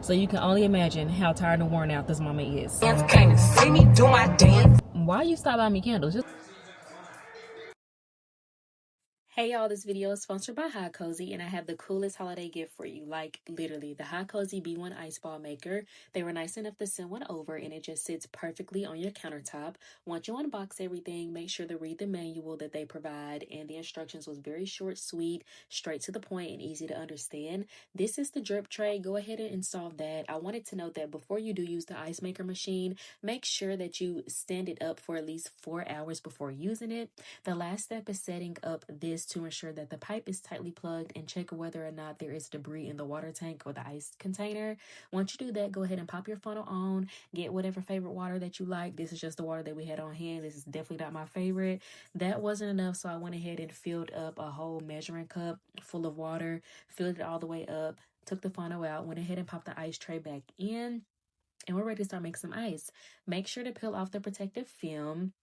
So you can only imagine how tired and worn out this mama is. Can't see me do my dance. Why you stop buying me candles? Hey y'all, this video is sponsored by HiCOZY, and I have the coolest holiday gift for you. Like, literally, the HiCOZY B1 Ice Ball Maker. They were nice enough to send one over, and it just sits perfectly on your countertop. Once you unbox everything, make sure to read the manual that they provide, and the instructions was very short, sweet, straight to the point, and easy to understand. This is the drip tray. Go ahead and install that. I wanted to note that before you do use the ice maker machine, make sure that you stand it up for at least 4 hours before using it. The last step is setting up this to ensure that the pipe is tightly plugged, and check whether or not there is debris in the water tank or the ice container. Once you do that, go ahead and pop your funnel on, get whatever favorite water that you like. This is just the water that we had on hand. This is definitely not my favorite. That wasn't enough, so I went ahead and filled up a whole measuring cup full of water, filled it all the way up, took the funnel out, went ahead and popped the ice tray back in, and we're ready to start making some ice. Make sure to peel off the protective film.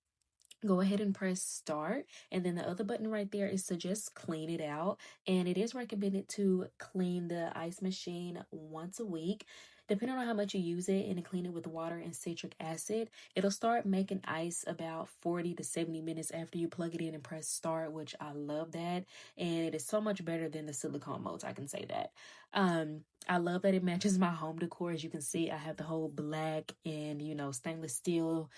Go ahead and press start, and then the other button right there is to just clean it out. And it is recommended to clean the ice machine once a week, depending on how much you use it, and to clean it with water and citric acid. It'll start making ice about 40 to 70 minutes after you plug it in and press start, which I love that, and it is so much better than the silicone molds, I can say that. I love that it matches my home decor. As you can see, I have the whole black and stainless steel,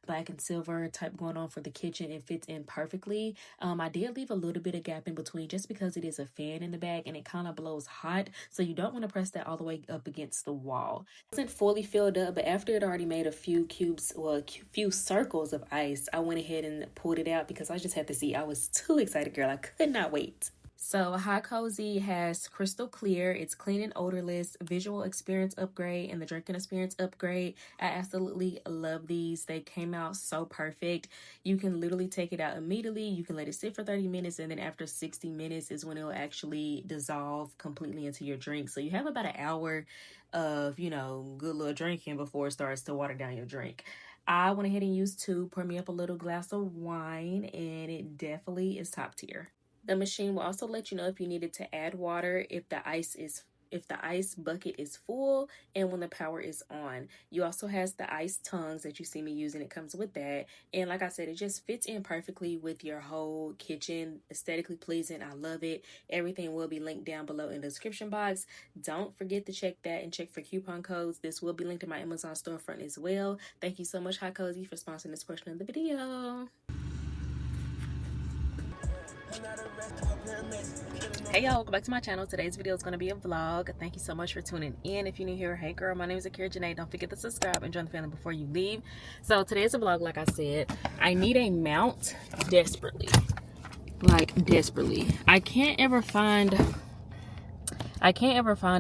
black and silver type going on for the kitchen. It fits in perfectly. I did leave a little bit of gap in between just because it is a fan in the back and it kind of blows hot, so you don't want to press that all the way up against the wall. It wasn't fully filled up, but after it already made a few cubes, well, a few circles of ice, I went ahead and pulled it out because I just had to see. I was too excited, girl. I could not wait. So HiCOZY has crystal clear, it's clean and odorless, visual experience upgrade, and the drinking experience upgrade. I absolutely love these. They came out so perfect. You can literally take it out immediately. You can let it sit for 30 minutes, and then after 60 minutes is when it will actually dissolve completely into your drink. So you have about an hour of, good little drinking before it starts to water down your drink. I went ahead and used two, pour me up a little glass of wine, and it definitely is top tier. The machine will also let you know if you needed to add water, if the ice bucket is full, and when the power is on. You also has the ice tongues that you see me using. It comes with that, and like I said, it just fits in perfectly with your whole kitchen. Aesthetically pleasing. I love it. Everything will be linked down below in the description box. Don't forget to check that and check for coupon codes. This will be linked to my Amazon storefront as well. Thank you so much, HiCOZY, for sponsoring this portion of the video. Hey y'all, welcome back to my channel. Today's video is going to be a vlog. Thank you so much for tuning in. If you're new here, hey girl, my name is Akira Janae. Don't forget to subscribe and join the family before you leave. So today's a vlog. Like I said, I need a mount desperately, like desperately. I can't ever find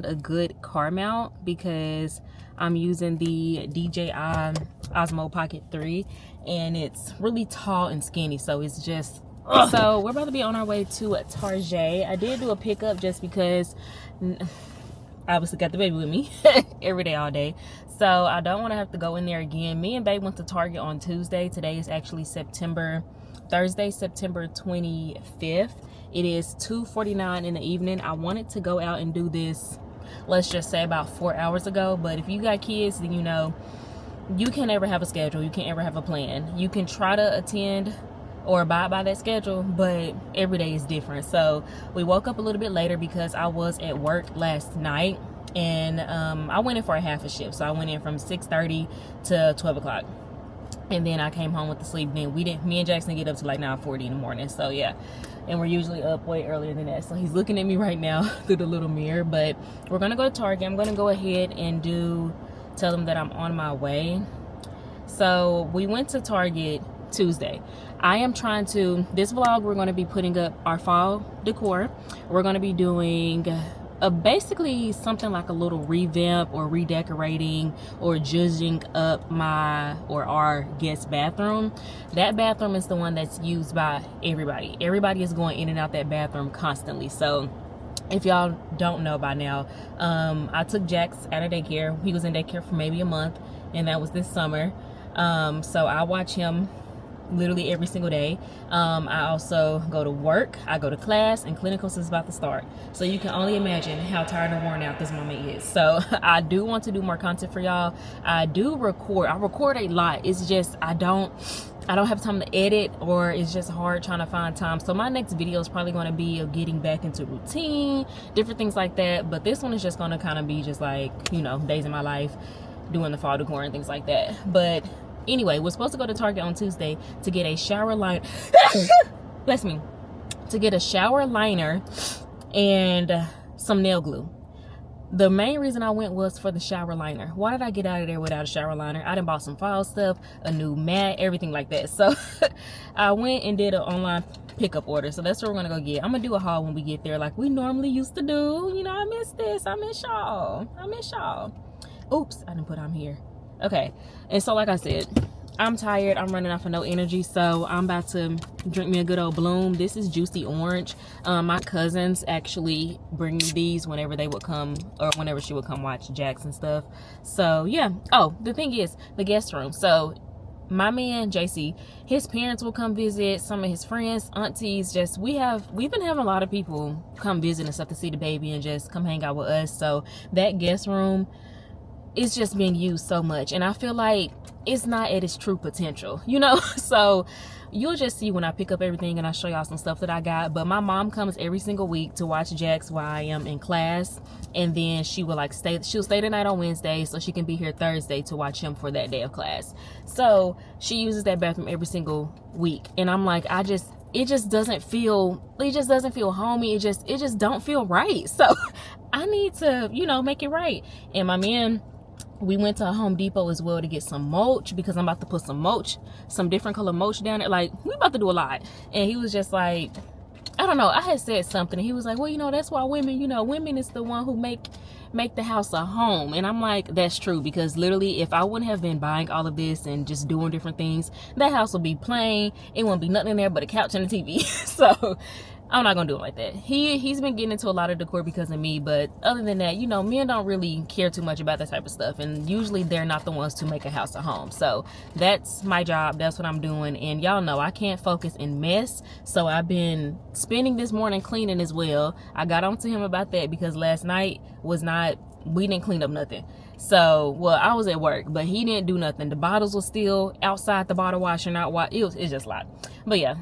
a good car mount because I'm using the DJI Osmo Pocket 3, and it's really tall and skinny, so it's just so we're about to be on our way to Target. I did do a pickup just because I obviously got the baby with me every day, all day. So I don't want to have to go in there again. Me and babe went to Target on Tuesday. Today is actually Thursday, September 25th. It is 2:49 in the evening. I wanted to go out and do this, let's just say about 4 hours ago. But if you got kids, then you can't ever have a schedule. You can't ever have a plan. You can try to attend or abide by that schedule, but every day is different. So we woke up a little bit later because I was at work last night, and I went in for a half a shift. So I went in from 6:30 to 12 o'clock, and then I came home with the sleep. Then me and Jackson get up to like 9:40 in the morning. So yeah, and we're usually up way earlier than that. So he's looking at me right now through the little mirror. But we're gonna go to Target. I'm gonna go ahead and tell them that I'm on my way. So we went to Target Tuesday. I am trying to, this vlog, we're going to be putting up our fall decor. We're going to be doing basically something like a little revamp or redecorating or zhuzhing up our guest bathroom. That bathroom is the one that's used by everybody. Everybody is going in and out that bathroom constantly. So if y'all don't know by now, I took Jax out of daycare. He was in daycare for maybe a month, and that was this summer. So I watch him literally every single day. I also go to work, I go to class, and clinicals is about to start. So you can only imagine how tired and worn out this moment is. So I do want to do more content for y'all. I record a lot. It's just I don't have time to edit, or it's just hard trying to find time. So my next video is probably going to be of getting back into routine, different things like that. But this one is just going to kind of be just like, you know, days in my life, doing the fall decor and things like that. But anyway, we're supposed to go to Target on Tuesday to get a shower liner. Bless me. To get a shower liner and some nail glue. The main reason I went was for the shower liner. Why did I get out of there without a shower liner? I done bought some fall stuff, a new mat, everything like that. So I went and did an online pickup order. So that's what we're gonna go get. I'm gonna do a haul when we get there, like we normally used to do. You know, I miss this. I miss y'all. Oops, I didn't put on here. Okay, and so like I said, I'm tired. I'm running off of no energy, so I'm about to drink me a good old Bloom. This is juicy orange. My cousins actually bring me these whenever they would come, or whenever she would come watch Jax and stuff. So yeah. Oh, the thing is, the guest room. So my man JC, his parents will come visit, some of his friends, aunties. Just we've been having a lot of people come visit and stuff to see the baby and just come hang out with us. So that guest room is just being used so much, and I feel like it's not at its true potential, you know. So you'll just see when I pick up everything and I show y'all some stuff that I got. But my mom comes every single week to watch Jax while I am in class, and then she will like she'll stay the night on Wednesday so she can be here Thursday to watch him for that day of class. So she uses that bathroom every single week, and I'm like, it just doesn't feel homey. It just don't feel right. So I need to, you know, make it right. And my man, we went to Home Depot as well to get some mulch, because I'm about to put some different color mulch down there. Like, we about to do a lot. And he was just like, I don't know, I had said something, and he was like, well, you know, that's why women is the one who make the house a home. And I'm like, that's true, because literally if I wouldn't have been buying all of this and just doing different things, that house would be plain. It wouldn't be nothing in there but a couch and a TV. So I'm not gonna do it like that. He's been getting into a lot of decor because of me, but other than that, you know, men don't really care too much about that type of stuff, and usually they're not the ones to make a house a home. So that's my job, that's what I'm doing, and y'all know I can't focus in mess. So I've been spending this morning cleaning as well. I got on to him about that because last night we didn't clean up nothing. So, well, I was at work, but he didn't do nothing. The bottles were still outside the bottle washer, it's just a lot. But yeah,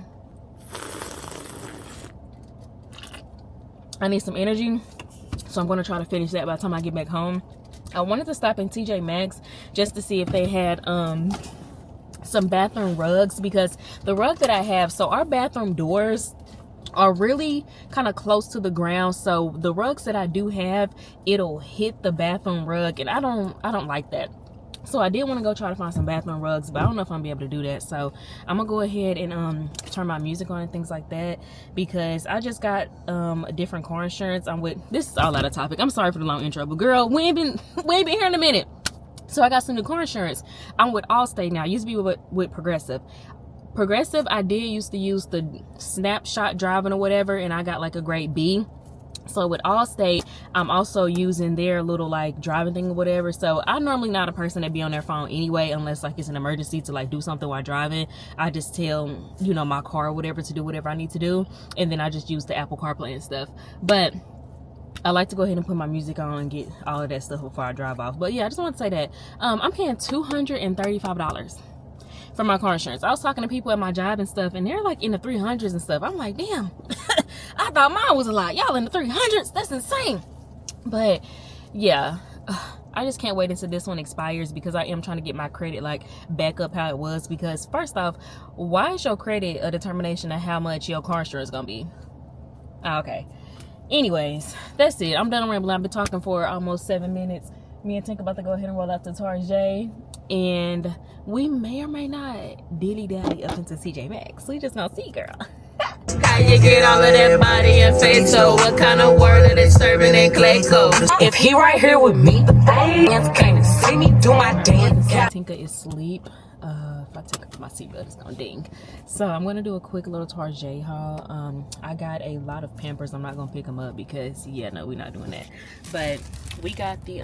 I need some energy, so I'm going to try to finish that by the time I get back home. I wanted to stop in TJ Maxx just to see if they had some bathroom rugs, because the rug that I have, so our bathroom doors are really kind of close to the ground, so the rugs that I do have, it'll hit the bathroom rug, and I don't like that. So I did want to go try to find some bathroom rugs, but I don't know if I'm gonna be able to do that. So I'm gonna go ahead and turn my music on and things like that, because I just got a different car insurance. This is all out of topic. I'm sorry for the long intro, but girl, we ain't been here in a minute. So I got some new car insurance. I'm with Allstate now. I used to be with Progressive. I did used to use the snapshot driving or whatever, and I got like a grade B. So with Allstate, I'm also using their little like driving thing or whatever. So I'm normally not a person that be on their phone anyway, unless like it's an emergency to like do something while driving. I just tell, you know, my car or whatever to do whatever I need to do, and then I just use the Apple CarPlay and stuff. But I like to go ahead and put my music on and get all of that stuff before I drive off. But yeah, I just want to say that I'm paying $235 for my car insurance. I was talking to people at my job and stuff, and they're like in the 300s and stuff. I'm like, damn, I thought mine was a lot. Y'all in the 300s? That's insane. But yeah, I just can't wait until this one expires, because I am trying to get my credit like back up how it was. Because first off, why is your credit a determination of how much your car insurance is gonna be? Okay. Anyways, that's it. I'm done rambling. I've been talking for almost 7 minutes. Me and Tink about to go ahead and roll out to Target, and we may or may not dilly-dally up into TJ Maxx. We just gonna see, girl. How you get all of that body and face, so what kind of word are they serving in Clayco? If he right here with me, the fans can't see me do my dance. Tinka is asleep. If I take off my seatbelt, it's gonna ding. So I'm gonna do a quick little Target haul. I got a lot of Pampers. I'm not gonna pick them up because, yeah, no, we're not doing that. But we got the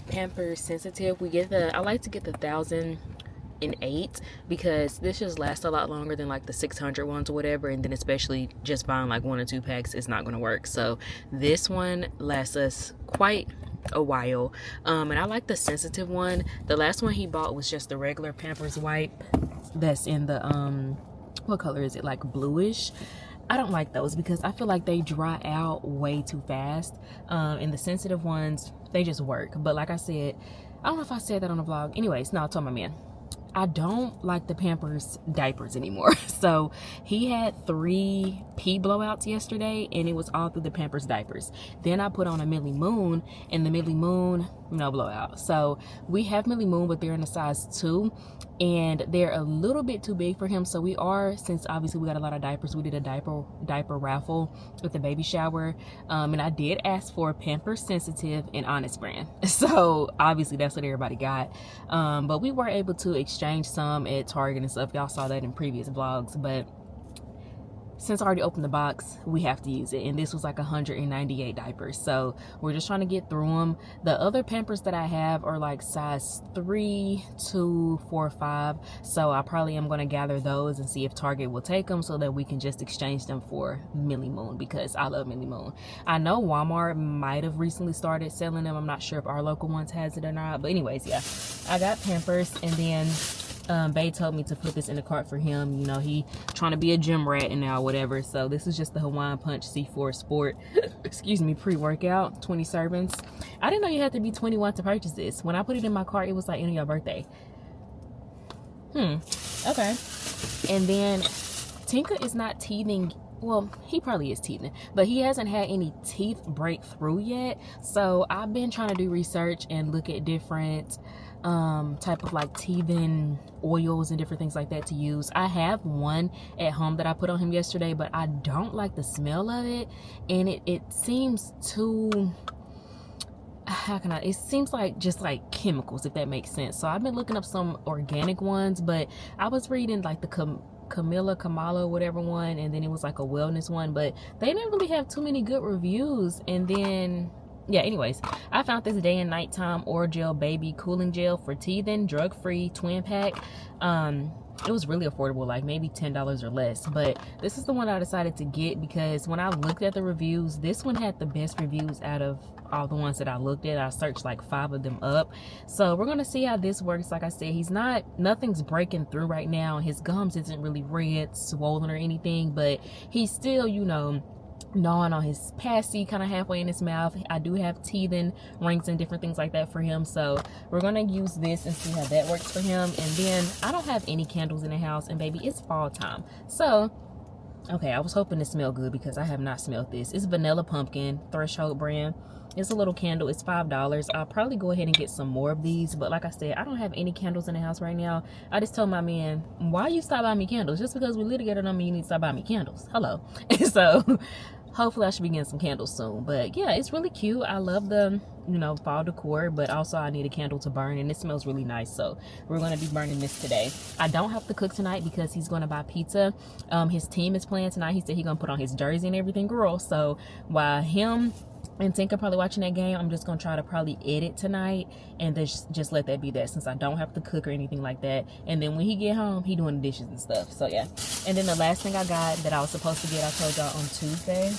Pampers Sensitive. I like to get the 1,000 an 8 because this just lasts a lot longer than like the 600 ones or whatever, and then especially just buying like 1 or 2 packs is not going to work. So this one lasts us quite a while, and I like the sensitive one. The last one he bought was just the regular Pampers wipe that's in the what color is it, like bluish. I don't like those because I feel like they dry out way too fast, and the sensitive ones, they just work. But like I said, I don't know if I said that on the vlog. Anyways, no, I told my man I don't like the Pampers diapers anymore. So he had 3 pee blowouts yesterday, and it was all through the Pampers diapers. Then I put on a Millie Moon, and the Millie Moon, no blowout. So we have Millie Moon, but they're in a size 2, and they're a little bit too big for him. So we are, since obviously we got a lot of diapers, we did a diaper raffle with the baby shower, and I did ask for Pampers Sensitive and Honest brand. So obviously that's what everybody got, but we were able to exchange some at Target and stuff. Y'all saw that in previous vlogs, but since I already opened the box, we have to use it, and this was like 198 diapers, so we're just trying to get through them. The other Pampers that I have are like size 3, 2, 4, 5, so I probably am going to gather those and see if Target will take them so that we can just exchange them for Millie Moon, because I love Millie Moon. I know Walmart might have recently started selling them. I'm not sure if our local ones has it or not, but anyways, yeah, I got Pampers. And then Bae told me to put this in the cart for him. You know, he trying to be a gym rat and now whatever. So this is just the Hawaiian Punch C4 Sport excuse me, pre-workout, 20 servings. I didn't know you had to be 21 to purchase this. When I put it in my cart, it was like, your birthday. Okay. And then Tinka is not teething. Well, he probably is teething, but he hasn't had any teeth break through yet. So I've been trying to do research and look at different type of like teething oils and different things like that to use. I have one at home that I put on him yesterday, but I don't like the smell of it, and it seems too, it seems like just like chemicals, if that makes sense. So I've been looking up some organic ones, but I was reading like the Kamala whatever one, and then it was like a wellness one, but they didn't really have too many good reviews. And then yeah, anyways, I found this day and nighttime Orajel baby cooling gel for teething, drug-free twin pack. It was really affordable, like maybe $10 or less, but this is the one I decided to get because when I looked at the reviews, this one had the best reviews out of all the ones that I looked at. I searched like 5 of them up, so we're gonna see how this works. Like I said, nothing's breaking through right now. His gums isn't really red, swollen or anything, but he's still, you know, gnawing on his passy kind of halfway in his mouth. I do have teething rings and different things like that for him, so we're gonna use this and see how that works for him. And then I don't have any candles in the house, and baby, it's fall time, so okay, I was hoping to smell good because I have not smelled this. It's Vanilla Pumpkin, Threshold brand. It's a little candle. It's $5. I'll probably go ahead and get some more of these, but like I said, I don't have any candles in the house right now. I just told my man, why you stop buying me candles? Just because we live together don't mean you need to stop buying me candles. Hello. So hopefully I should be getting some candles soon. But yeah, it's really cute. I love the, you know, fall decor, but also I need a candle to burn, and it smells really nice, so we're going to be burning this today. I don't have to cook tonight because he's going to buy pizza. His team is playing tonight. He said he's going to put on his jersey and everything, girl. So while him and Tinka probably watching that game, I'm just gonna try to probably edit tonight and just let that be that, since I don't have to cook or anything like that. And then when he get home, he doing the dishes and stuff. So yeah. And then the last thing I got that I was supposed to get, I told y'all on Tuesday,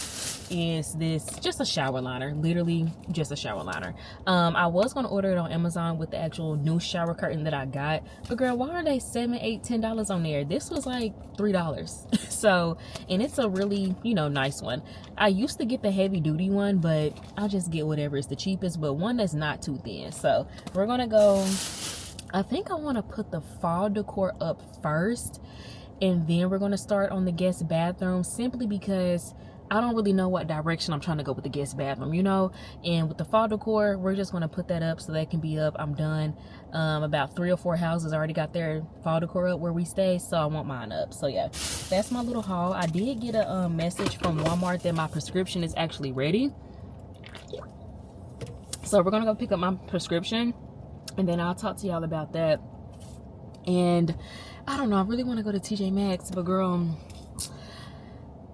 is this, just a shower liner, literally just a shower liner. I was gonna order it on Amazon with the actual new shower curtain that I got, but girl, why are they $7, $8, $10 on there? This was like $3. So, and it's a really, you know, nice one. I used to get the heavy duty one, but I'll just get whatever is the cheapest, but one that's not too thin. So we're gonna go, I think I want to put the fall decor up first, and then we're gonna start on the guest bathroom, simply because I don't really know what direction I'm trying to go with the guest bathroom, you know. And with the fall decor, we're just going to put that up so that can be up. I'm done. About 3 or 4 houses already got their fall decor up where we stay, so I want mine up. So yeah, that's my little haul. I did get a message from Walmart that my prescription is actually ready, so we're gonna go pick up my prescription, and then I'll talk to y'all about that. And I don't know, I really want to go to TJ Maxx, but girl,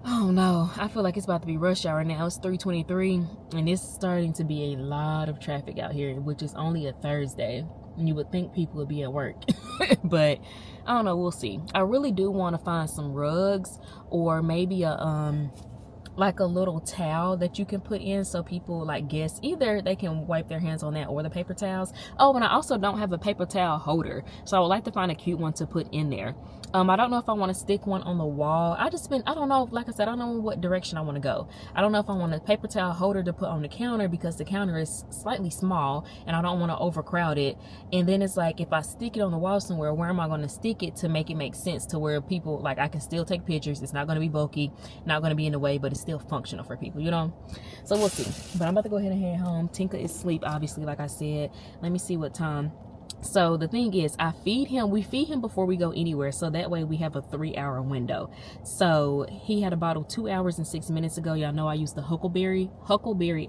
Oh no, I feel like it's about to be rush hour now. It's 3:23 and it's starting to be a lot of traffic out here, which is only a Thursday. And you would think people would be at work. But I don't know, we'll see. I really do want to find some rugs or maybe a like a little towel that you can put in so people, like guests, either they can wipe their hands on that or the paper towels. Oh, and I also don't have a paper towel holder, so I would like to find a cute one to put in there. I don't know if I want to stick one on the wall. I don't know, like I said, I don't know what direction I want to go. I don't know if I want a paper towel holder to put on the counter because the counter is slightly small and I don't want to overcrowd it. And then it's like, if I stick it on the wall somewhere, where am I going to stick it to make it make sense to where people, like, I can still take pictures. It's not going to be bulky, not going to be in the way, but it's still functional for people, you know? So we'll see. But I'm about to go ahead and head home. Tinka is asleep, obviously, like I said. Let me see what time. So the thing is, we feed him before we go anywhere, so that way we have a 3-hour window. So he had a bottle 2 hours and 6 minutes ago. Y'all know I use the Huckleberry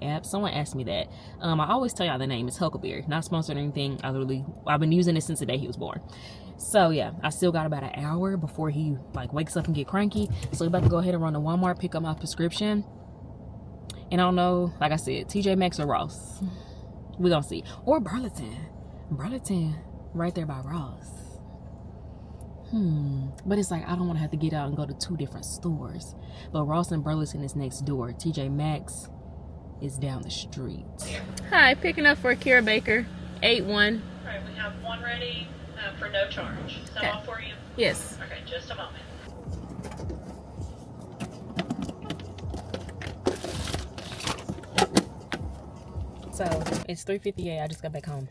app. Someone asked me that. I always tell y'all the name. It's Huckleberry, not sponsored or anything. I've been using it since the day he was born. So yeah, I still got about an hour before he like wakes up and get cranky. So we're about to go ahead and run to Walmart, pick up my prescription. And I don't know, like I said, TJ Maxx or Ross. We're gonna see. Or Burlington, right there by Ross. But it's like, I don't want to have to get out and go to 2 different stores. But Ross and Burlington is next door. TJ Maxx is down the street. Hi, picking up for Kira Baker, 8-1. Right, we have one ready for no charge. Is that all for you? Yes. Okay, just a moment. So it's 3:58. I just got back home.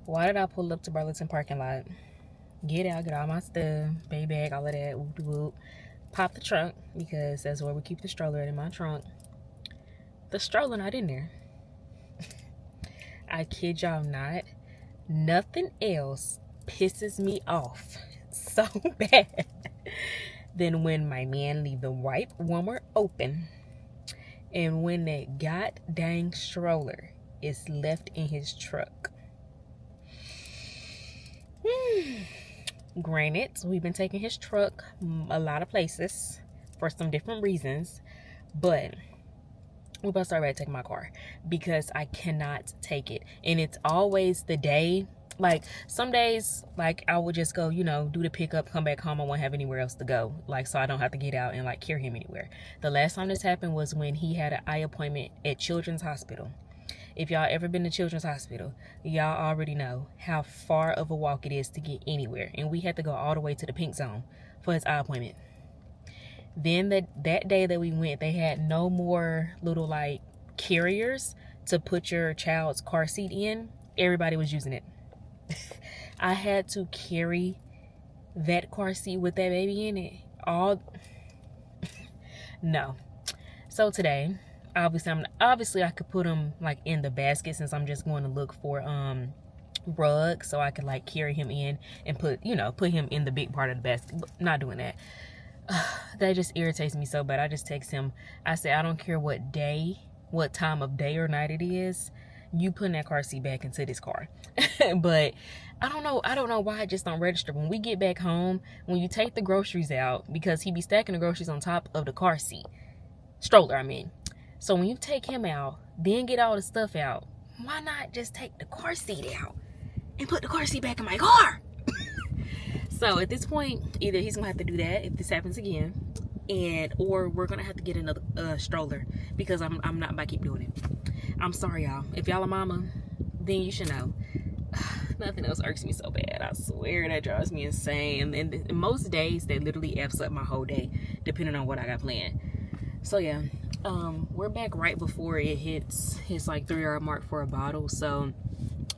Why did I pull up to Burlington parking lot? Get out, get all my stuff, baby bag, all of that, whoop whoop. Pop the trunk because that's where we keep the stroller in my trunk. The stroller not in there. I kid y'all not. Nothing else pisses me off so bad than when my man leave the wipe warmer open and when that god dang stroller is left in his truck. Granted, we've been taking his truck a lot of places for some different reasons, but we're about to start taking my car because I cannot take it. And it's always the day, like some days, like I would just go, you know, do the pickup, come back home. I won't have anywhere else to go, like, so I don't have to get out and like carry him anywhere. The last time this happened was when he had an eye appointment at Children's Hospital. If y'all ever been to Children's Hospital, y'all already know how far of a walk it is to get anywhere. And we had to go all the way to the pink zone for his eye appointment. Then that day that we went, they had no more little like carriers to put your child's car seat in. Everybody was using it. I had to carry that car seat with that baby in it. No. So today, obviously I could put him like in the basket since I'm just going to look for rugs so I could like carry him in and put him in the big part of the basket. But not doing that. That just irritates me so bad. I just text him. I said, I don't care what time of day or night it is, you putting that car seat back into this car. But I don't know why it just don't register. When we get back home, when you take the groceries out, because he be stacking the groceries on top of the car seat. Stroller, I mean. So when you take him out, then get all the stuff out, why not just take the car seat out and put the car seat back in my car? So at this point, either he's gonna have to do that if this happens again, or we're gonna have to get another stroller because I'm not about to keep doing it. I'm sorry, y'all. If y'all a mama, then you should know. Nothing else irks me so bad. I swear that drives me insane. And most days that literally F's up my whole day, depending on what I got planned. So yeah, we're back right before it hits his like 3-hour mark for a bottle. So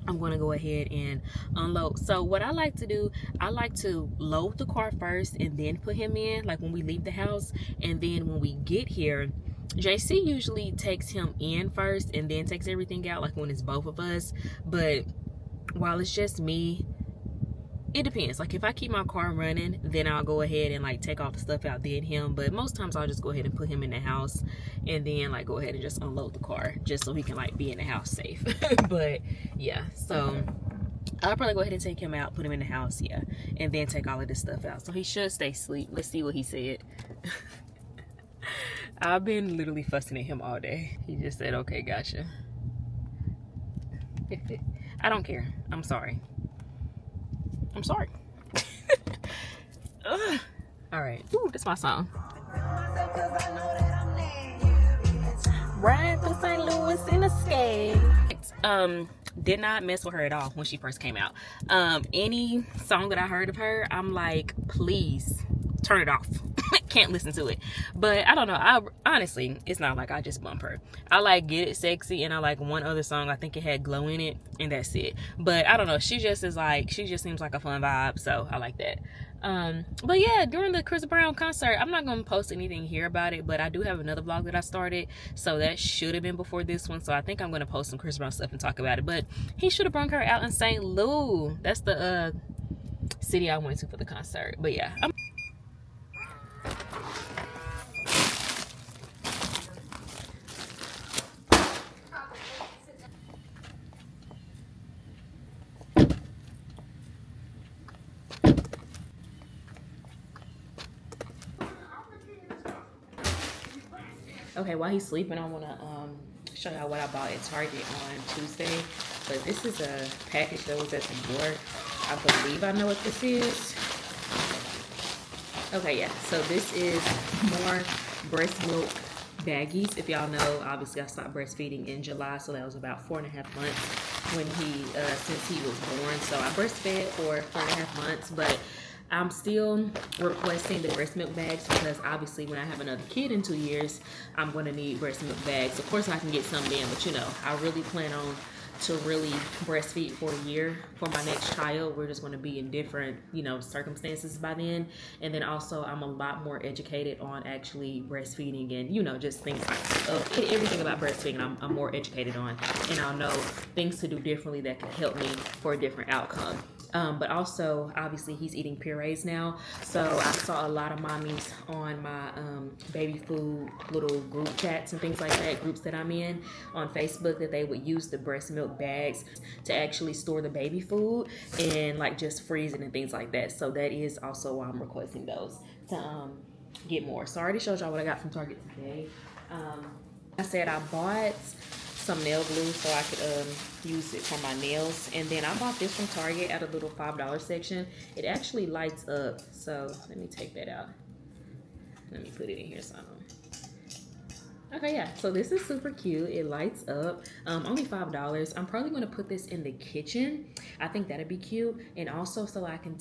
I'm going to go ahead and unload. So what I like to do, I like to load the car first and then put him in, like when we leave the house. And then when we get here, JC usually takes him in first and then takes everything out, like when it's both of us. But while it's just me, it depends. Like if I keep my car running, then I'll go ahead and like take all the stuff out, then him. But most times I'll just go ahead and put him in the house and then like go ahead and just unload the car just so he can like be in the house safe. But yeah, so I'll probably go ahead and take him out, put him in the house, yeah, and then take all of this stuff out. So he should stay asleep. Let's see what he said. I've been literally fussing at him all day. He just said, okay, gotcha. I don't care. I'm sorry. I'm sorry. All right. Ooh, that's my song. Right to St. Louis in a skate. Did not mess with her at all when she first came out. Any song that I heard of her, I'm like, please turn it off. Can't listen to it. But I don't know. I honestly, it's not like I just bump her. I like Get It Sexy, and I like one other song. I think it had Glow in it, and that's it. But I don't know. She just seems like a fun vibe, so I like that. But yeah, during the Chris Brown concert, I'm not gonna post anything here about it, but I do have another vlog that I started, so that should have been before this one. So I think I'm gonna post some Chris Brown stuff and talk about it. But he should have brought her out in St. Louis. That's the city I went to for the concert. But yeah, okay, while he's sleeping, I want to show y'all what I bought at Target on Tuesday. But this is a package that was at the door. I believe I know what this is. Okay, yeah, so this is more breast milk baggies. If y'all know, obviously I stopped breastfeeding in July, so that was about 4.5 months when since he was born. So I breastfed for 4.5 months, but I'm still requesting the breast milk bags because obviously when I have another kid in 2 years, I'm going to need breast milk bags. Of course I can get some then, but you know, I really plan on to really breastfeed for a year for my next child. We're just going to be in different, you know, circumstances by then. And then also I'm a lot more educated on actually breastfeeding and, you know, just things like everything about breastfeeding I'm more educated on, and I'll know things to do differently that can help me for a different outcome. But also, obviously, he's eating purees now. So I saw a lot of mommies on my baby food little group chats and things like that, groups that I'm in on Facebook, that they would use the breast milk bags to actually store the baby food and like just freeze it and things like that. So that is also why I'm requesting those to get more. So I already showed y'all what I got from Target today. I said I bought some nail glue so I could use it for my nails, and then I bought this from Target at a little $5 section. It actually lights up, so let me take that out. Let me put it in here some. Okay, yeah, so this is super cute. It lights up. Only $5. I'm probably going to put this in the kitchen. I think that'd be cute, and also so I can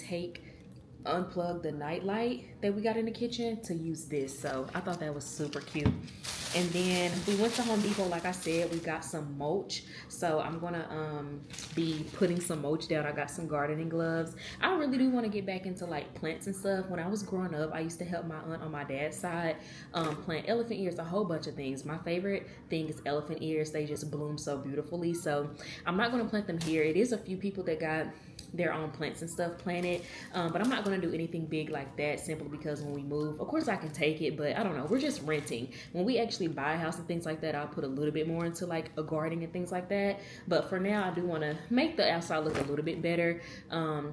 unplug the night light that we got in the kitchen to use this. So I thought that was super cute. And then we went to Home Depot. Like I said, we got some mulch, so I'm gonna be putting some mulch down. I got some gardening gloves. I really do want to get back into like plants and stuff. When I was growing up, I used to help my aunt on my dad's side plant elephant ears, a whole bunch of things. My favorite thing is elephant ears. They just bloom so beautifully. So I'm not gonna plant them here. It is a few people that got their own plants and stuff planted, but I'm not going to do anything big like that, simply because when we move, of course I can take it, but I don't know, we're just renting. When we actually buy a house and things like that, I'll put a little bit more into like a gardening and things like that. But for now, I do want to make the outside look a little bit better.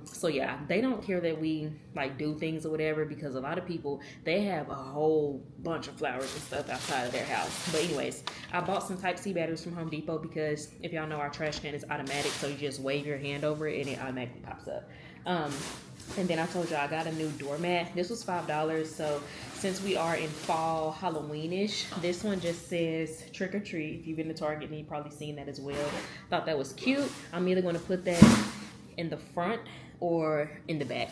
So yeah, they don't care that we like do things or whatever, because a lot of people, they have a whole bunch of flowers and stuff outside of their house. But anyways, I bought some Type-C batteries from Home Depot because if y'all know, our trash can is automatic, so you just wave your hand over it and it automatically pops up. And then I told y'all I got a new doormat. This was $5. So since we are in fall Halloweenish, this one just says trick or treat. If you've been to Target, then you've probably seen that as well. Thought that was cute. I'm either going to put that in the front or in the back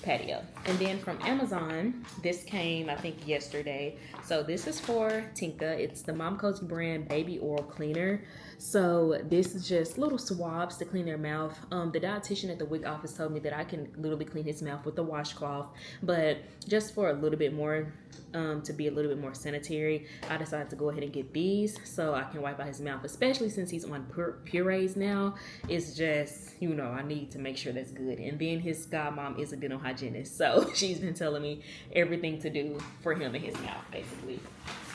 patio. And then from Amazon, this came I think yesterday. So this is for Tinka. It's the HiCOZY brand baby oral cleaner. So this is just little swabs to clean their mouth. The dietitian at the wig office told me that I can literally clean his mouth with a washcloth, but just for a little bit more, to be a little bit more sanitary, I decided to go ahead and get these so I can wipe out his mouth, especially since he's on purees now. It's just, you know, I need to make sure that's good. And then his godmom is a dental hygienist, so she's been telling me everything to do for him and his mouth, basically.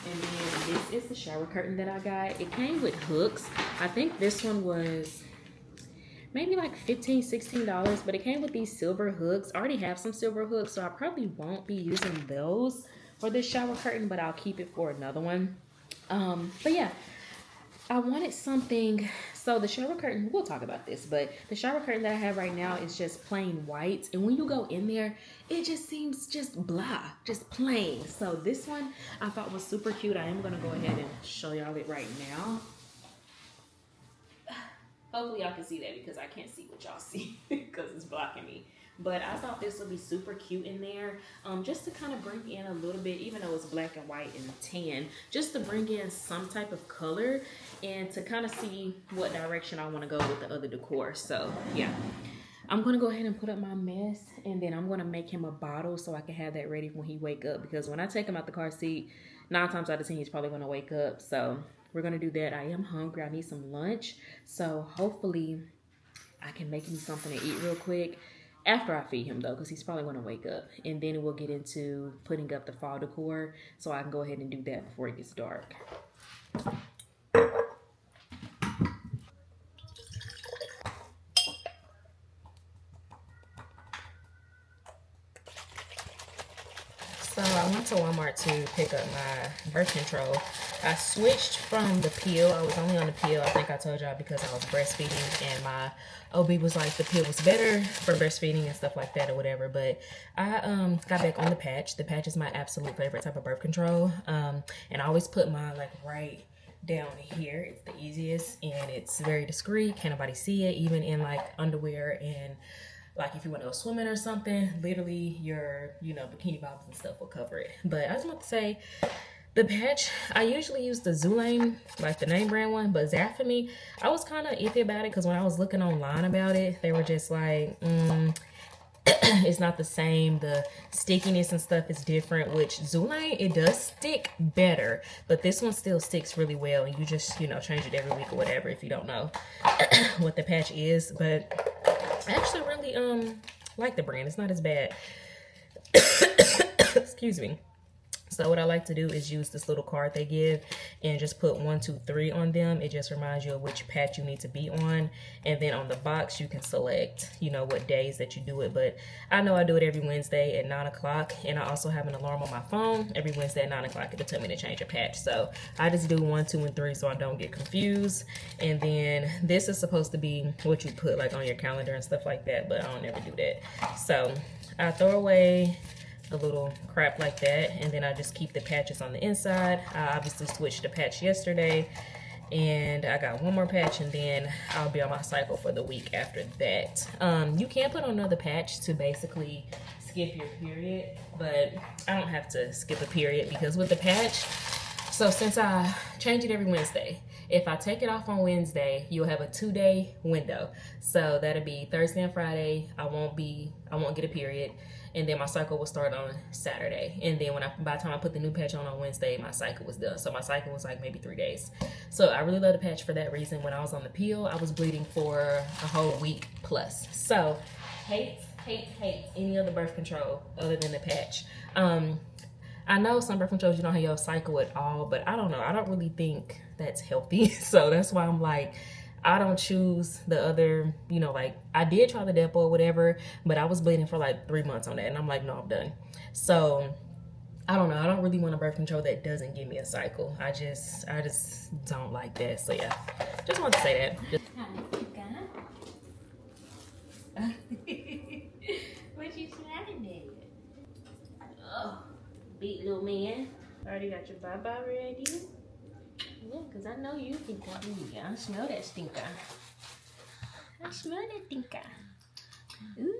And then this is the shower curtain that I got. It came with hooks. I think this one was maybe like $15-16, but it came with these silver hooks. I already have some silver hooks, so I probably won't be using those for this shower curtain, but I'll keep it for another one. But yeah, I wanted something. So the shower curtain, we'll talk about this, but the shower curtain that I have right now is just plain white. And when you go in there, it just seems just blah, just plain. So this one I thought was super cute. I am going to go ahead and show y'all it right now. Hopefully y'all can see that because I can't see what y'all see because it's blocking me. But I thought this would be super cute in there, just to kind of bring in a little bit, even though it's black and white and tan, just to bring in some type of color and to kind of see what direction I want to go with the other decor. So yeah, I'm going to go ahead and put up my mess, and then I'm going to make him a bottle so I can have that ready when he wake up, because when I take him out the car seat, 9 times out of 10 he's probably going to wake up. So we're going to do that. I am hungry. I need some lunch. So hopefully I can make me something to eat real quick. After I feed him though, because he's probably going to wake up. And then we'll get into putting up the fall decor so I can go ahead and do that before it gets dark. So I went to Walmart to pick up my birth control. I switched from the pill. I was only on the pill, I think I told y'all, because I was breastfeeding, and my OB was like the pill was better for breastfeeding and stuff like that or whatever. But I got back on the patch. The patch is my absolute favorite type of birth control. And I always put mine like right down here. It's the easiest and it's very discreet. Can't nobody see it, even in like underwear, and like if you want to go swimming or something, literally your, bikini bottoms and stuff will cover it. But I was about to say, the patch, I usually use the Zulane, like the name brand one, but Zafamy, I was kind of iffy about it because when I was looking online about it, they were just like, it's not the same. The stickiness and stuff is different, which Zulane, it does stick better, but this one still sticks really well, and you just, change it every week or whatever if you don't know what the patch is. But I actually really like the brand. It's not as bad. Excuse me. So what I like to do is use this little card they give and just put 1, 2, 3 on them. It just reminds you of which patch you need to be on. And then on the box, you can select, what days that you do it. But I know I do it every Wednesday at 9 o'clock. And I also have an alarm on my phone every Wednesday at 9 o'clock. It'll tell me to change a patch. So I just do 1, 2, and 3 so I don't get confused. And then this is supposed to be what you put like on your calendar and stuff like that. But I don't ever do that. So I throw away the little crap like that, and then I just keep the patches on the inside. I obviously switched the patch yesterday, and I got one more patch, and then I'll be on my cycle for the week after that. You can put on another patch to basically skip your period, but I don't have to skip a period because with the patch, so since I change it every Wednesday, if I take it off on Wednesday, you'll have a 2-day window. So that'll be Thursday and Friday. I won't get a period. And then my cycle will start on Saturday. And then by the time I put the new patch on Wednesday, my cycle was done. So my cycle was like maybe 3 days. So I really love the patch for that reason. When I was on the pill, I was bleeding for a whole week plus. So hate any other birth control other than the patch. I know some birth controls, you don't have your cycle at all, but I don't know. I don't really think that's healthy. So that's why I'm like, I don't choose the other, like I did try the Depo or whatever, but I was bleeding for like 3 months on that. And I'm like, no, I'm done. So I don't know. I don't really want a birth control that doesn't give me a cycle. I just don't like that. So yeah, just want to say that. What you smiling at? Oh, big little man. Already got your bye-bye ready? Yeah, because I know you think that me. I smell that stinker. I smell that stinker. Ooh,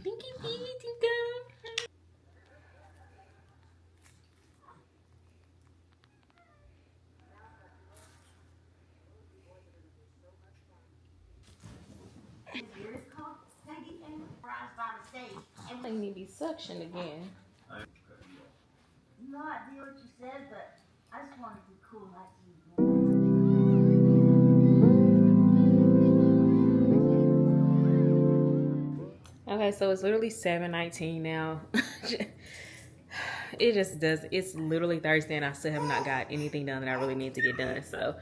stinky piggy stinker. I need to be suctioned again. No idea what you said, but I just want to be cool like you. Okay, so it's literally 7:19 now. It's literally Thursday and I still have not got anything done that I really need to get done. So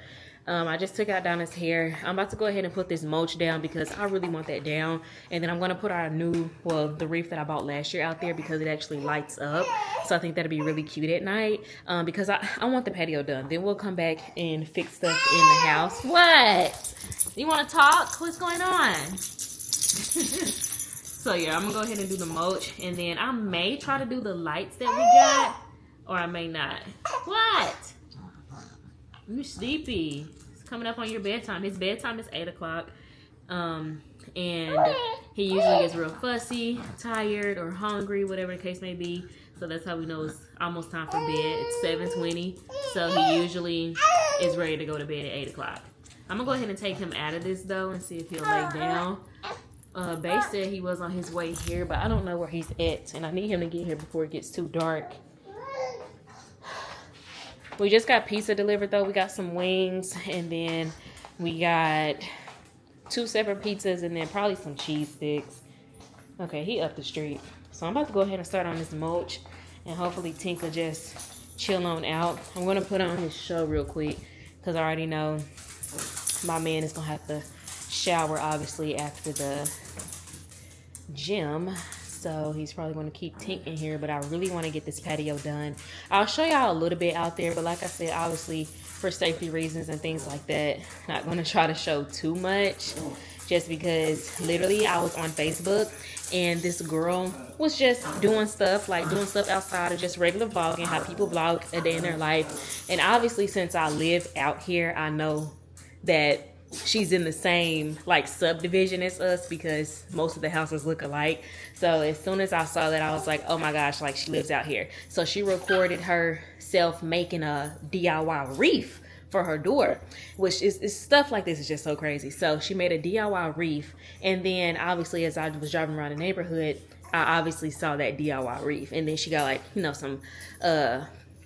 I just took out Donna's hair. I'm about to go ahead and put this mulch down because I really want that down. And then I'm going to put our new, well, the wreath that I bought last year out there because it actually lights up. So I think that'll be really cute at night because I want the patio done. Then we'll come back and fix stuff in the house. What? You want to talk? What's going on? So yeah, I'm going to go ahead and do the mulch. And then I may try to do the lights that we got. Or I may not. What? You sleepy. It's coming up on your bedtime. His bedtime is 8 o'clock. And he usually gets real fussy, tired, or hungry, whatever the case may be. So that's how we know it's almost time for bed. It's 7:20. So he usually is ready to go to bed at 8 o'clock. I'm going to go ahead and take him out of this, though, and see if he'll lay down. Bae said he was on his way here, but I don't know where he's at. And I need him to get here before it gets too dark. We just got pizza delivered, though. We got some wings, and then we got 2 separate pizzas, and then probably some cheese sticks. Okay, he up the street. So I'm about to go ahead and start on this mulch, and hopefully Tink will just chill on out. I'm going to put on his show real quick, because I already know my man is going to have to shower, obviously, after the gym. So he's probably going to keep Tink in here, but I really want to get this patio done. I'll show y'all a little bit out there, but like I said, obviously for safety reasons and things like that, not going to try to show too much, just because literally I was on Facebook and this girl was just doing stuff outside of just regular vlogging, how people vlog a day in their life. And obviously since I live out here, I know that she's in the same like subdivision as us because most of the houses look alike. So as soon as I saw that, I was like, oh my gosh, like she lives out here. So she recorded herself making a DIY wreath for her door, which is stuff like this is just so crazy. So she made a DIY wreath, and then obviously as I was driving around the neighborhood, I obviously saw that DIY wreath, and then she got like, you know, some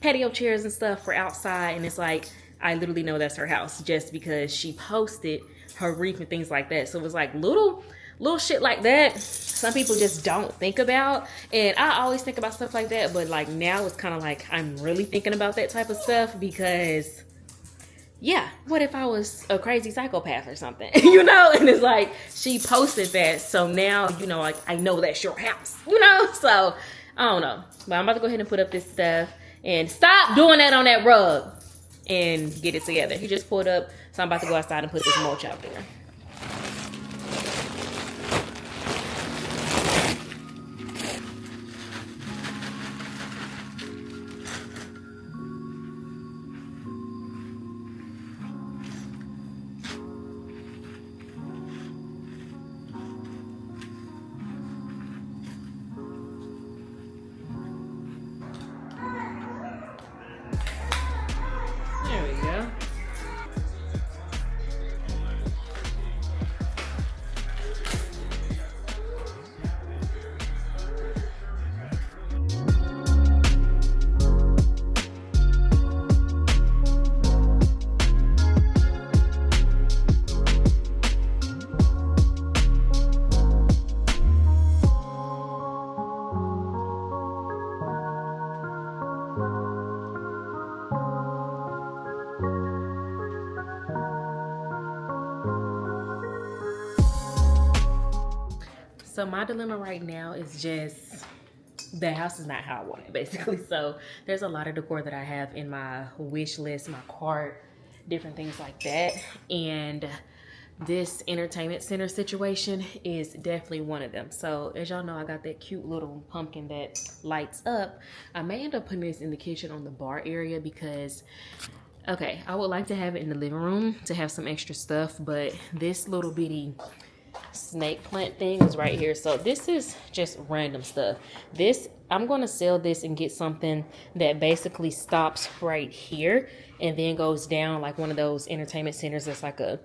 patio chairs and stuff for outside, and it's like, I literally know that's her house just because she posted her wreath and things like that. So it was like little shit like that some people just don't think about. And I always think about stuff like that, but like now it's kind of like I'm really thinking about that type of stuff because yeah, what if I was a crazy psychopath or something, you know? And it's like she posted that, so now, you know, like I know that's your house, you know? So I don't know, but I'm about to go ahead and put up this stuff and stop doing that on that rug and get it together. He just pulled up, so I'm about to go outside and put this mulch out there. There we go. So my dilemma right now is just the house is not how I want it, basically. So there's a lot of decor that I have in my wish list, my cart, different things like that. And this entertainment center situation is definitely one of them. So as y'all know, I got that cute little pumpkin that lights up. I may end up putting this in the kitchen on the bar area because, okay, I would like to have it in the living room to have some extra stuff, but this little bitty snake plant thing is right here. So this is just random stuff. This, I'm going to sell this and get something that basically stops right here and then goes down like one of those entertainment centers that's like a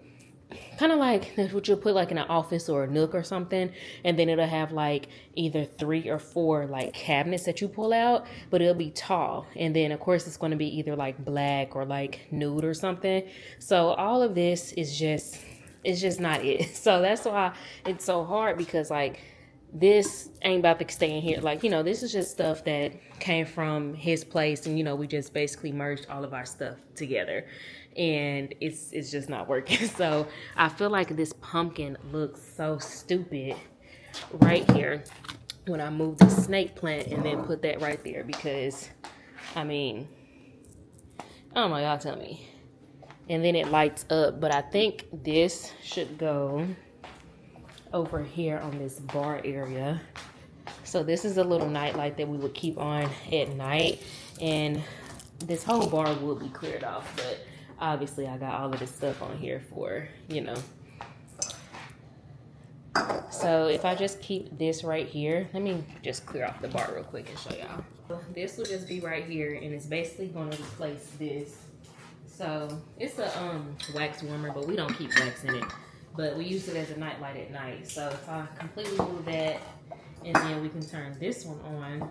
kind of like what you'll put like in an office or a nook or something, and then it'll have like either 3 or 4 like cabinets that you pull out, but it'll be tall, and then of course it's going to be either like black or like nude or something. So all of this is just, it's just not it. So that's why it's so hard, because like this ain't about to stay in here. Like, you know, this is just stuff that came from his place, and you know, we just basically merged all of our stuff together. and it's just not working. So I feel like this pumpkin looks so stupid right here when I move the snake plant and then put that right there, because I mean, I don't know, y'all tell me. And then it lights up, but I think this should go over here on this bar area. So this is a little night light that we would keep on at night, and this whole bar will be cleared off, but obviously I got all of this stuff on here for, you know. So if I just keep this right here, let me just clear off the bar real quick and show y'all. This will just be right here, and it's basically going to replace this. So it's a wax warmer, but we don't keep wax in it, but we use it as a night light at night. So if I completely move that, and then we can turn this one on,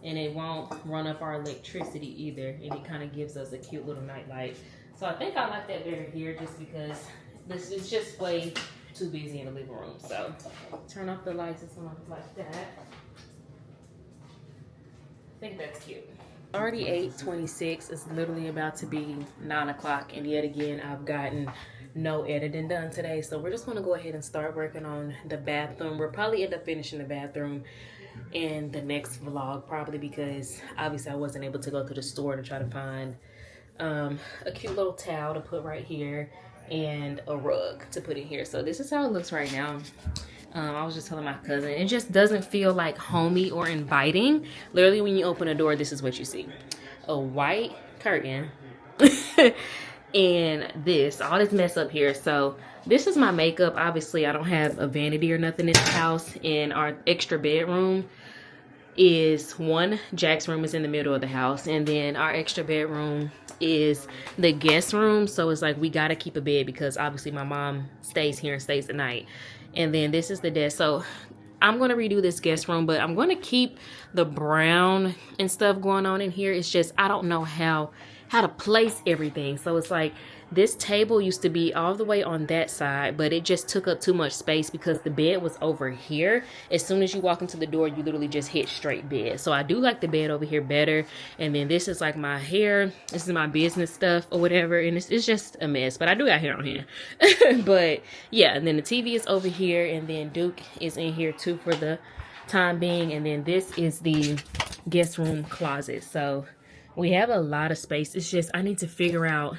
and it won't run up our electricity either, and it kind of gives us a cute little night light. So I think I like that better here, just because this is just way too busy in the living room. So turn off the lights and something like that. I think that's cute. Already 8:26. It's literally about to be 9 o'clock, and yet again I've gotten no editing done today. So we're just going to go ahead and start working on the bathroom. We'll probably end up finishing the bathroom in the next vlog, probably, because obviously I wasn't able to go to the store to try to find a cute little towel to put right here and a rug to put in here. So this is how it looks right now. I was just telling my cousin, it just doesn't feel like homey or inviting. Literally, when you open a door, this is what you see: a white curtain and all this mess up here. So this is my makeup. Obviously, I don't have a vanity or nothing in the house. And our extra bedroom is Jack's room is in the middle of the house, and then our extra bedroom is the guest room. So it's like we gotta keep a bed, because obviously my mom stays here and stays the night. And then this is the desk. So I'm going to redo this guest room, but I'm going to keep the brown and stuff going on in here. It's just I don't know how to place everything. So it's like this table used to be all the way on that side, but it just took up too much space because the bed was over here. As soon as you walk into the door, you literally just hit straight bed. So I do like the bed over here better. And then this is like my hair. This is my business stuff or whatever. And it's just a mess, but I do got hair on here. But yeah, and then the TV is over here, and then Duke is in here too for the time being. And then this is the guest room closet. So we have a lot of space. It's just I need to figure out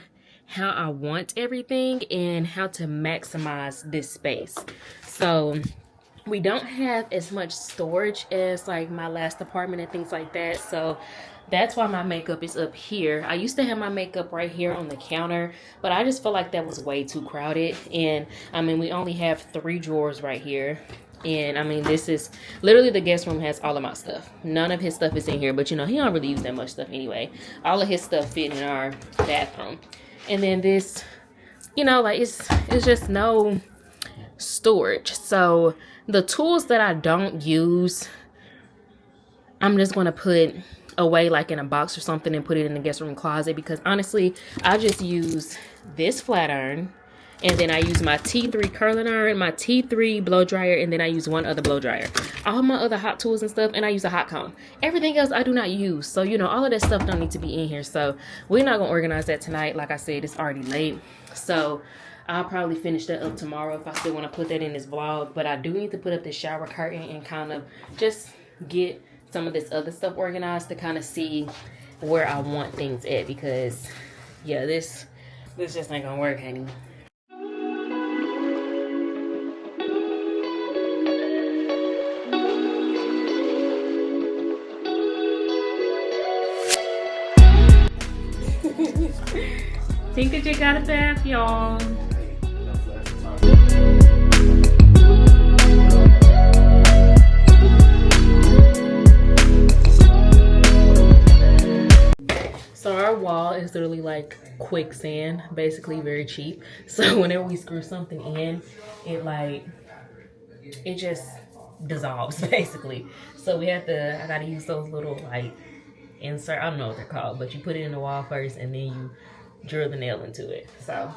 how I want everything and how to maximize this space. So we don't have as much storage as like my last apartment and things like that. So that's why my makeup is up here. I used to have my makeup right here on the counter, but I just felt like that was way too crowded. And I mean, we only have 3 drawers right here. And I mean, this is literally the guest room has all of my stuff. None of his stuff is in here, but you know, he don't really use that much stuff anyway. All of his stuff fit in our bathroom. And then this, you know, like it's just no storage. So the tools that I don't use, I'm just going to put away like in a box or something and put it in the guest room closet, because honestly, I just use this flat iron, and then I use my T3 curling iron, my T3 blow dryer, and then I use one other blow dryer. All my other hot tools and stuff, and I use a hot comb. Everything else I do not use. So, you know, all of that stuff don't need to be in here. So we're not going to organize that tonight. Like I said, it's already late. So I'll probably finish that up tomorrow if I still want to put that in this vlog. But I do need to put up the shower curtain and kind of just get some of this other stuff organized to kind of see where I want things at. Because, yeah, this just ain't going to work, honey. Tinker just got a bath, y'all. So our wall is literally like quicksand, basically very cheap. So whenever we screw something in, it just dissolves basically. So we have to, I gotta use those little like insert, I don't know what they're called, but you put it in the wall first and then you drill the nail into it. So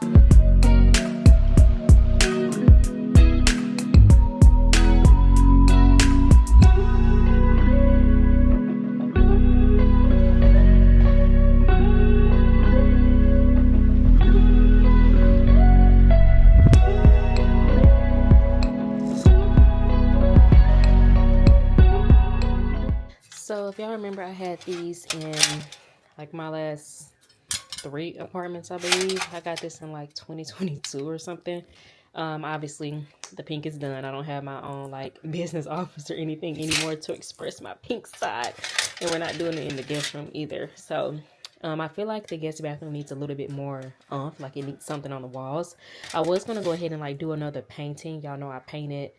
if y'all remember, I had these in like my last 3 apartments, I believe. I got this in like 2022 or something. Obviously the pink is done. I don't have my own like business office or anything anymore to express my pink side, and we're not doing it in the guest room either. So I feel like the guest bathroom needs a little bit more like it needs something on the walls. I was gonna go ahead and like do another painting. Y'all know I painted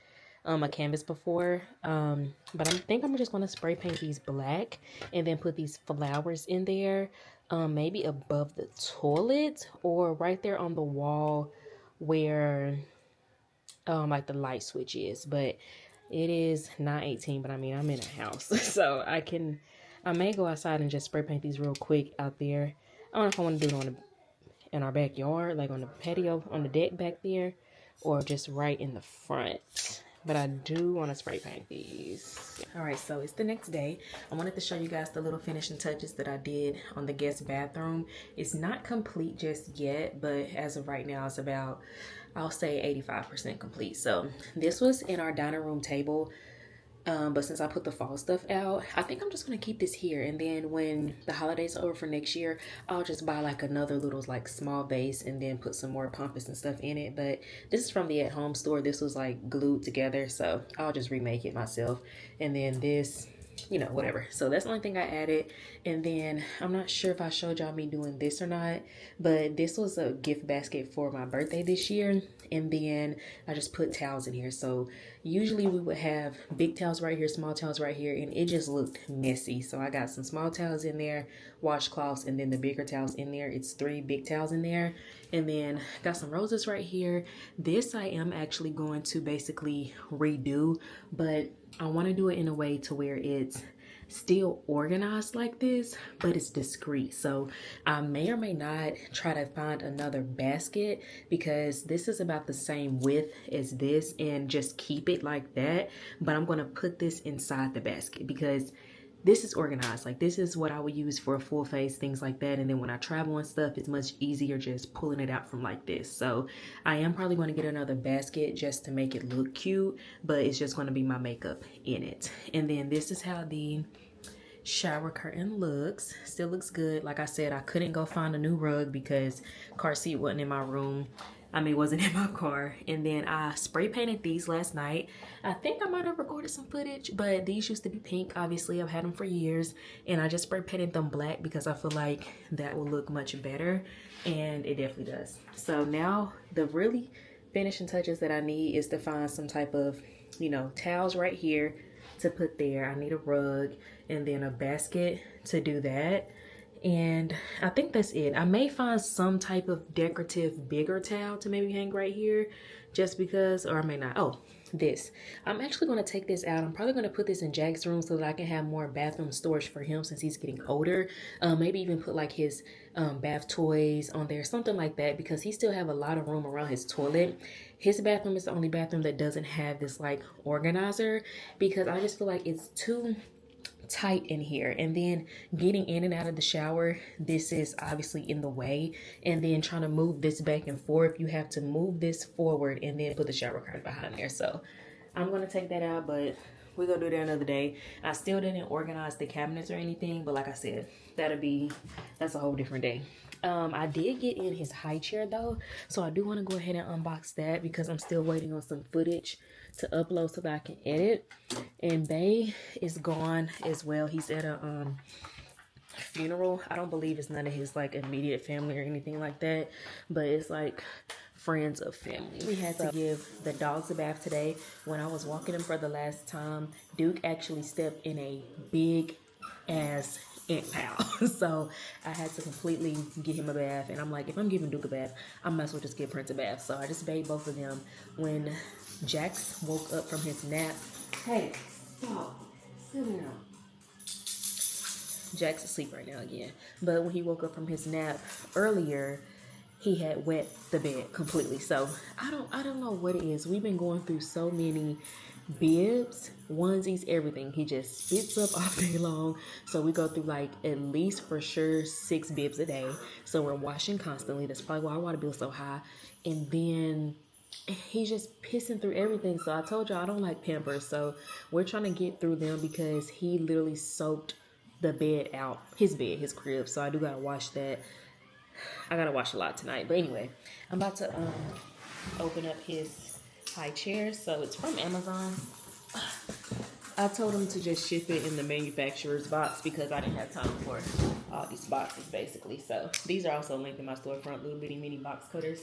a canvas before, but I think I'm just gonna spray paint these black and then put these flowers in there, maybe above the toilet or right there on the wall where like the light switch is. But it is 9:18, but I mean I'm in a house so I may go outside and just spray paint these real quick out there. I don't know if I want to do it in our backyard, like on the patio on the deck back there, or just right in the front. But I do want to spray paint these. All right, so it's the next day. I wanted to show you guys the little finishing touches that I did on the guest bathroom. It's not complete just yet, but as of right now, it's about, I'll say 85% complete. So this was in our dining room table. But since I put the fall stuff out, I think I'm just gonna keep this here, and then when the holidays are over for next year, I'll just buy like another little like small vase and then put some more pompous and stuff in it. But this is from the at home store. This was like glued together, so I'll just remake it myself. And then this, you know, whatever. So that's the only thing I added. And then I'm not sure if I showed y'all me doing this or not, but this was a gift basket for my birthday this year. And then I just put towels in here. So usually we would have big towels right here, small towels right here, and it just looked messy. So I got some small towels in there, washcloths, and then the bigger towels in there. It's 3 big towels in there. And then got some roses right here. This I am actually going to basically redo, but I want to do it in a way to where it's still organized like this, but it's discreet. So I may or may not try to find another basket, because this is about the same width as this, and just keep it like that. But I'm going to put this inside the basket because this is organized. Like this is what I would use for a full face, things like that. And then when I travel and stuff, it's much easier just pulling it out from like this. So I am probably going to get another basket just to make it look cute, but it's just going to be my makeup in it. And then this is how the shower curtain looks. Still looks good. Like I said, I couldn't go find a new rug because car seat wasn't in my room. I mean, wasn't in my car. And then I spray painted these last night. I think I might have recorded some footage, but these used to be pink. Obviously, I've had them for years. And I just spray painted them black because I feel like that will look much better. And it definitely does. So now the really finishing touches that I need is to find some type of, you know, towels right here to put there. I need a rug and then a basket to do that. And I think that's it. I may find some type of decorative bigger towel to maybe hang right here just because, or I may not. Oh, this. I'm actually going to take this out. I'm probably going to put this in Jack's room so that I can have more bathroom storage for him since he's getting older. Maybe even put like his bath toys on there, something like that, because he still have a lot of room around his toilet. His bathroom is the only bathroom that doesn't have this like organizer, because I just feel like it's too tight in here. And then getting in and out of the shower, this is obviously in the way. And then trying to move this back and forth, you have to move this forward and then put the shower curtain behind there. So I'm going to take that out, but we're going to do that another day. I still didn't organize the cabinets or anything, but like I said, that's a whole different day. I did get in his high chair though, so I do want to go ahead and unbox that because I'm still waiting on some footage to upload so that I can edit. And Bay is gone as well. He's at a funeral. I don't believe it's none of his like immediate family or anything like that, but it's like friends of family. We had to give the dogs a bath today. When I was walking them for the last time, Duke actually stepped in a big ass ant pile. So I had to completely get him a bath. And I'm like, if I'm giving Duke a bath, I might as well just give Prince a bath. So I just bathed both of them. When Jax woke up from his nap, hey, stop, sit down. Jack's asleep right now again. But when he woke up from his nap earlier, he had wet the bed completely. So I don't know what it is. We've been going through so many bibs, onesies, everything. He just sits up all day long. So we go through like at least for sure 6 bibs a day. So we're washing constantly. That's probably why our water bill's so high. And then he's just pissing through everything. So I told y'all I don't like Pampers. So we're trying to get through them because he literally soaked the bed out, his bed, his crib. So I do gotta wash that. I gotta wash a lot tonight. But anyway, I'm about to open up his high chair. So it's from Amazon. I told him to just ship it in the manufacturer's box because I didn't have time for all these boxes basically. So these are also linked in my storefront, little bitty mini box cutters.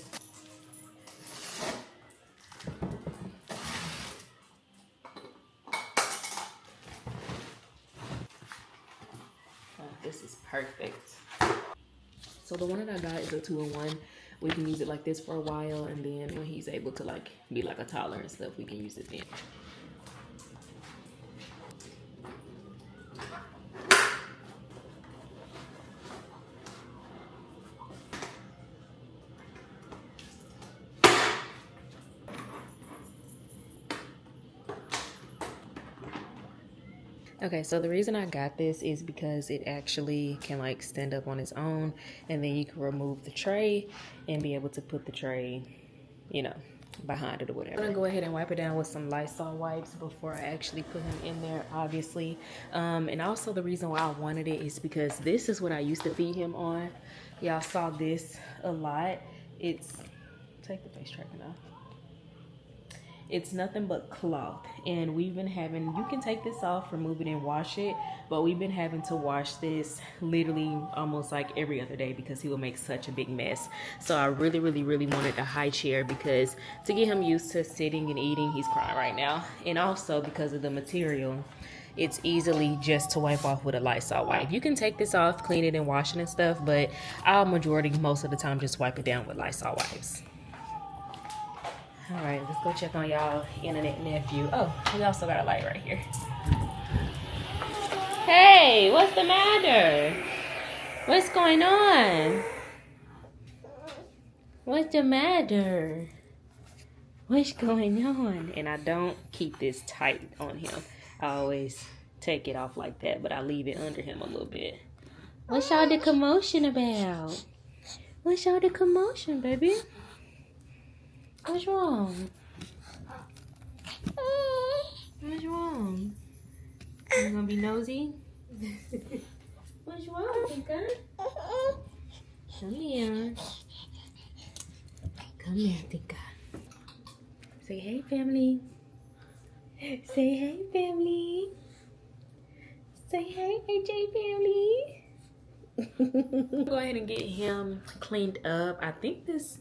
This is perfect. So the one that I got is a 2-in-1. We can use it like this for a while, and then when he's able to like be like a toddler and stuff, we can use it then. Okay, so the reason I got this is because it actually can like stand up on its own, and then you can remove the tray and be able to put the tray, you know, behind it or whatever. I'm gonna go ahead and wipe it down with some Lysol wipes before I actually put him in there, obviously. And also the reason why I wanted it is because this is what I used to feed him on. Y'all saw this a lot. It's, take the face tracking off. It's nothing but cloth, and we've been having, you can take this off, remove it and wash it, but we've been having to wash this literally almost like every other day because he will make such a big mess. So I really wanted a high chair because to get him used to sitting and eating, he's crying right now, and also because of the material, it's easily just to wipe off with a Lysol wipe. You can take this off, clean it and wash it and stuff, but I'll most of the time just wipe it down with Lysol wipes. All right, let's go check on y'all internet nephew. Oh, we also got a light right here. Hey, what's the matter? What's going on? What's the matter? What's going on? And I don't keep this tight on him. I always take it off like that, but I leave it under him a little bit. What's all the commotion about? What's all the commotion, baby? What's wrong? What's wrong? You gonna be nosy? What's wrong, Tika? Come here. Come here, Tika. Say hey, family. Say hey, family. Say hey, AJ family. Go ahead and get him cleaned up. I think this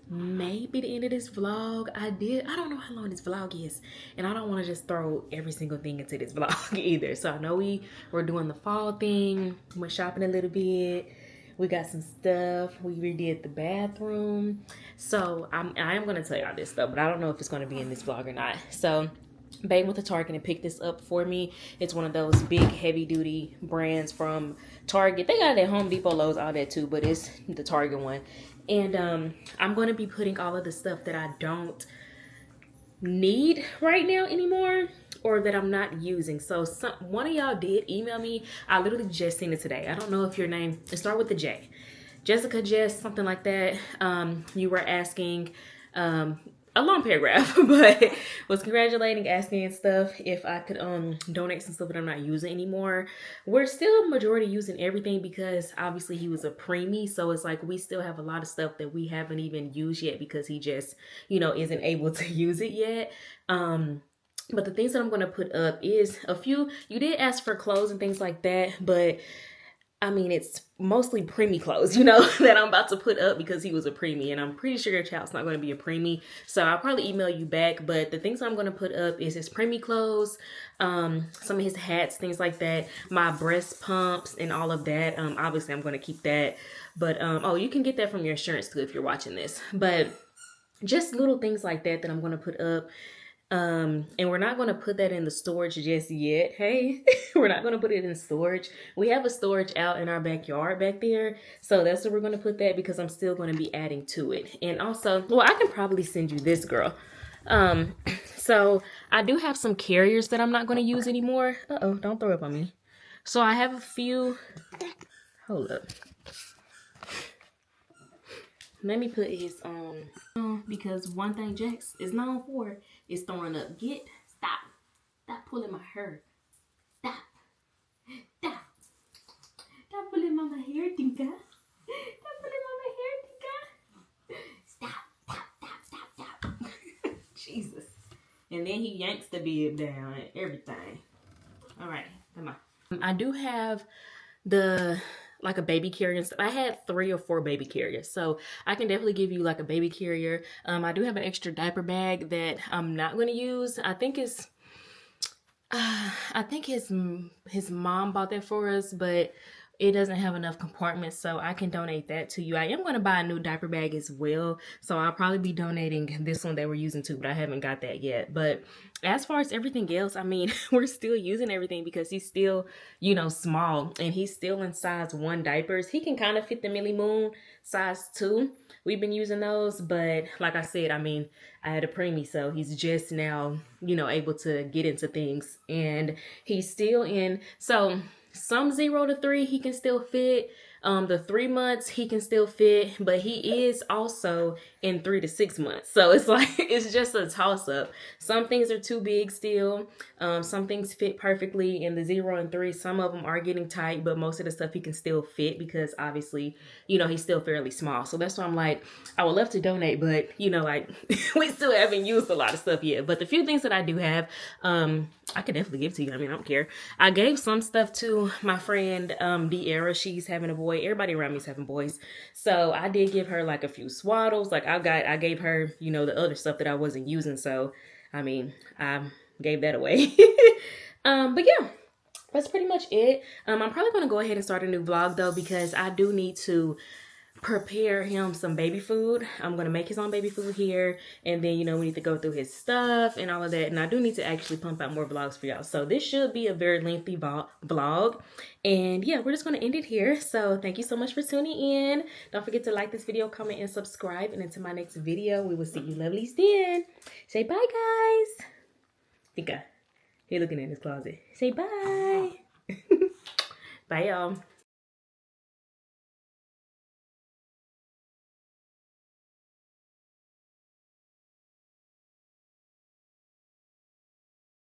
may be the end of this vlog. I don't know how long this vlog is, and I don't want to just throw every single thing into this vlog either. So I know we were doing the fall thing, went shopping a little bit, we got some stuff, we redid the bathroom. So I am gonna tell y'all this stuff, but I don't know if it's gonna be in this vlog or not. So Babe went to Target and picked this up for me. It's one of those big heavy duty brands from Target. They got it at Home Depot, Lowe's, all that too, but it's the Target one. And I'm going to be putting all of the stuff that I don't need right now anymore, or that I'm not using. So one of y'all did email me. I literally just seen it today. I don't know if your name, it start with the J. Jessica, Jess, something like that. You were asking, a long paragraph, but was congratulating, asking and stuff if I could donate some stuff that I'm not using anymore. We're still majority using everything because obviously he was a preemie, so it's like we still have a lot of stuff that we haven't even used yet because he just, you know, isn't able to use it yet. But the things that I'm going to put up is a few. You did ask for clothes and things like that, but I mean, it's mostly preemie clothes, you know, that I'm about to put up because he was a preemie, and I'm pretty sure your child's not going to be a preemie. So I'll probably email you back, but the things I'm going to put up is his preemie clothes, some of his hats, things like that, my breast pumps and all of that. Obviously I'm going to keep that, but oh, you can get that from your insurance too if you're watching this, but just little things like that that I'm going to put up. And we're not going to put that in the storage just yet. Hey, we're not going to put it in storage. We have a storage out in our backyard back there. So that's where we're going to put that because I'm still going to be adding to it. And also, well, I can probably send you this, girl. So I do have some carriers that I'm not going to use anymore. Uh-oh, don't throw up on me. So I have a few. Hold up. Let me put his because one thing Jax is known for is throwing up. Stop pulling my hair. Stop. Stop pulling mama hair, Tinka. Stop pulling mama hair, Tinka. Stop. Jesus. And then he yanks the bib down and everything. All right, come on. I do have like a baby carrier. I had 3 or 4 baby carriers, so I can definitely give you like a baby carrier. I do have an extra diaper bag that I'm not going to use. I think his mom bought that for us, but it doesn't have enough compartments, so I can donate that to you. I am going to buy a new diaper bag as well, so I'll probably be donating this one that we're using too, but I haven't got that yet. But as far as everything else, I mean, we're still using everything because he's still, you know, small, and he's still in size 1 diapers. He can kind of fit the Millie Moon size 2. We've been using those, but like I said, I mean, I had a preemie, so he's just now, you know, able to get into things, and he's still in, so some 0 to 3 he can still fit. The 3 months he can still fit, but he is also in 3 to 6 months. So it's like, it's just a toss up. Some things are too big still. Some things fit perfectly in the 0 and 3. Some of them are getting tight, but most of the stuff he can still fit because obviously, you know, he's still fairly small. So that's why I'm like, I would love to donate, but you know, like we still haven't used a lot of stuff yet. But the few things that I do have, I could definitely give to you. I mean, I don't care. I gave some stuff to my friend, De'Ara. She's having a boy. Everybody around me is having boys. So I did give her like a few swaddles. Like I gave her, you know, the other stuff that I wasn't using. So, I mean, I gave that away. But yeah, that's pretty much it. I'm probably going to go ahead and start a new vlog though, because I do need to prepare him some baby food. I'm going to make his own baby food here, and then, you know, we need to go through his stuff and all of that, and I do need to actually pump out more vlogs for y'all. So this should be a very lengthy vlog, and yeah, we're just going to end it here. So thank you so much for tuning in. Don't forget to like this video, comment, and subscribe, and until my next video, we will see you lovelies then. Say bye, guys. Tika, you're looking in his closet. Say bye. Bye, y'all.